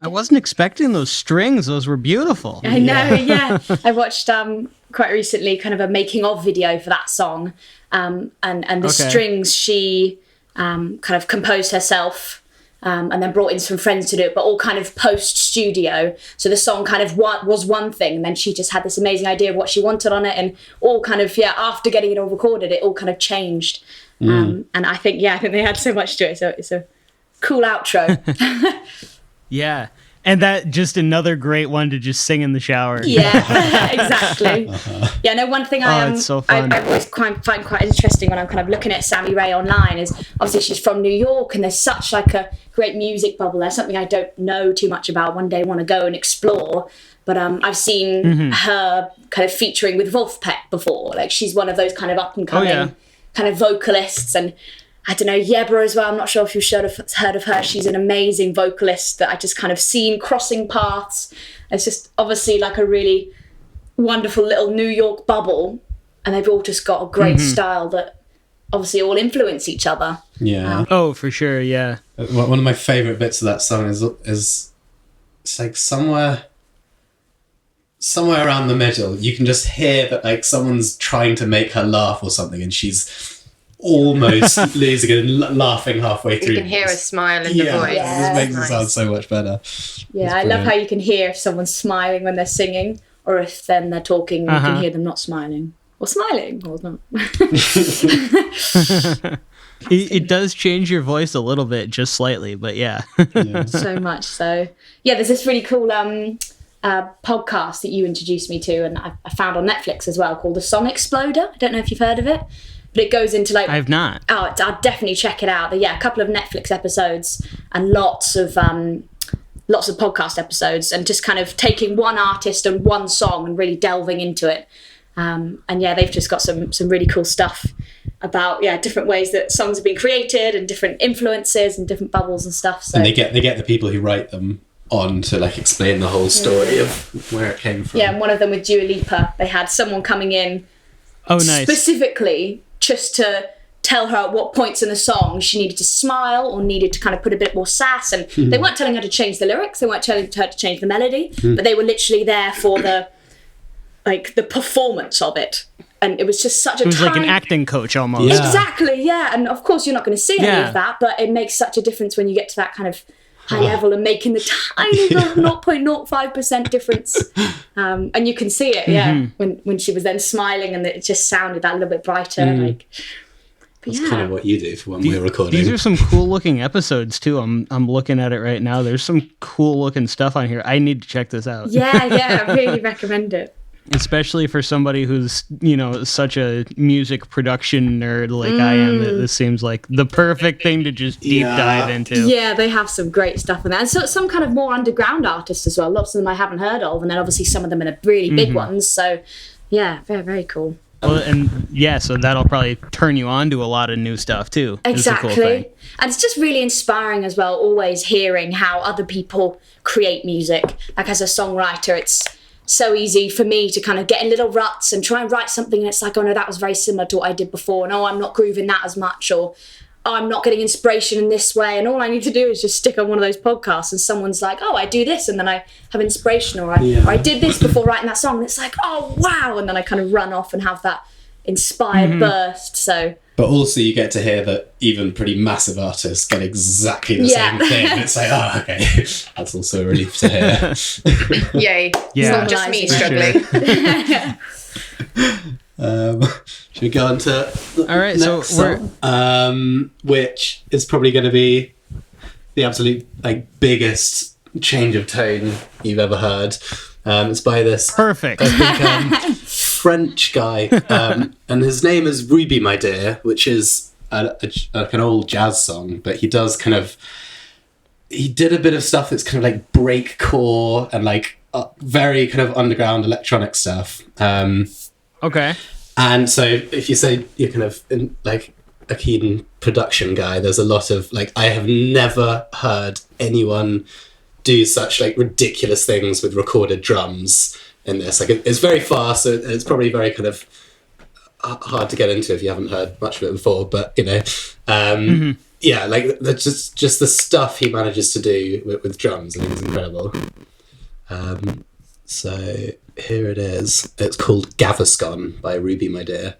I wasn't expecting those strings. Those were beautiful. I know, yeah. I watched quite recently kind of a making of video for that song. And the strings she kind of composed herself and then brought in some friends to do it, but all kind of post-studio. So the song kind of was one thing, and then she just had this amazing idea of what she wanted on it, and all kind of, after getting it all recorded, it all kind of changed. And I think they had so much to it, so it's a cool outro. Yeah. And that just another great one to just sing in the shower. Yeah, exactly. Yeah, no, one thing I always find quite interesting when I'm kind of looking at Sammy Ray online is obviously she's from New York, and there's such like a great music bubble there, something I don't know too much about. One day I want to go and explore. But I've seen her kind of featuring with Wolfpack before. Like, she's one of those kind of up-and-coming kind of vocalists, and I don't know, Yebra as well. I'm not sure if you've heard of her. She's an amazing vocalist that I just kind of seen crossing paths. It's just obviously like a really wonderful little New York bubble, and they've all just got a great style that obviously all influence each other. Yeah. Oh, for sure, yeah. One of my favourite bits of that song is it's like somewhere around the middle, you can just hear that like someone's trying to make her laugh or something, and she's almost losing it and laughing halfway through. You can hear a smile in the voice. Yeah, it just makes it sound so much better. Yeah, I love how you can hear if someone's smiling when they're singing, or if then they're talking, you can hear them not smiling. Or smiling, or not. It does change your voice a little bit, just slightly, but yeah. So much so. Yeah, there's this really cool podcast that you introduced me to, and I found on Netflix as well, called The Song Exploder. I don't know if you've heard of it. But it goes into like... I have not. Oh, I'll definitely check it out. But yeah, a couple of Netflix episodes and lots of podcast episodes, and just kind of taking one artist and one song and really delving into it. And yeah, they've just got some really cool stuff about different ways that songs have been created and different influences and different bubbles and stuff. So. And they get the people who write them on to like explain the whole story of where it came from. Yeah, and one of them with Dua Lipa, they had someone coming in specifically just to tell her at what points in the song she needed to smile or needed to kind of put a bit more sass, and they weren't telling her to change the lyrics, they weren't telling her to change the melody, but they were literally there for the performance of it. And it was just such a... It was like an acting coach almost. Yeah. Exactly, yeah. And of course you're not going to see any of that, but it makes such a difference when you get to that kind of high level and making the tiny little 0.05% difference. And you can see it, when she was then smiling and it just sounded that little bit brighter. That's kind of what you do for when we're recording. These are some cool looking episodes too. I'm looking at it right now. There's some cool looking stuff on here. I need to check this out. Yeah, I really recommend it. Especially for somebody who's, such a music production nerd like I am, this seems like the perfect thing to just deep dive into. Yeah, they have some great stuff in there. And so some kind of more underground artists as well. Lots of them I haven't heard of. And then obviously some of them are really big ones. So yeah, very, very cool. Well, and so that'll probably turn you on to a lot of new stuff too. Exactly. Cool thing. And it's just really inspiring as well, always hearing how other people create music. Like as a songwriter, it's so easy for me to kind of get in little ruts and try and write something, and it's like, oh no, that was very similar to what I did before, and oh, I'm not grooving that as much, or oh, I'm not getting inspiration in this way, and all I need to do is just stick on one of those podcasts and someone's like, oh, I do this, and then I have inspiration, or I did this before writing that song, and it's like, oh wow, and then I kind of run off and have that inspired burst. So but also you get to hear that even pretty massive artists get exactly the same thing. It's like, oh, okay, that's also a relief to hear. Yay. Yeah. It's not just me struggling. Should we go on to all right, next song? Which is probably going to be the absolute biggest change of tone you've ever heard. It's by this perfect French guy, and his name is Ruby My Dear, which is an old jazz song, but he did a bit of stuff that's kind of like breakcore and very kind of underground electronic stuff. Okay. And so if you say you're kind of a keen production guy, there's a lot of I have never heard anyone do such ridiculous things with recorded drums in this. It's very fast, so it's probably very kind of hard to get into if you haven't heard much of it before, but yeah, like just the stuff he manages to do with drums, I think is incredible. So here it is. It's called Gaviscon by Ruby My Dear.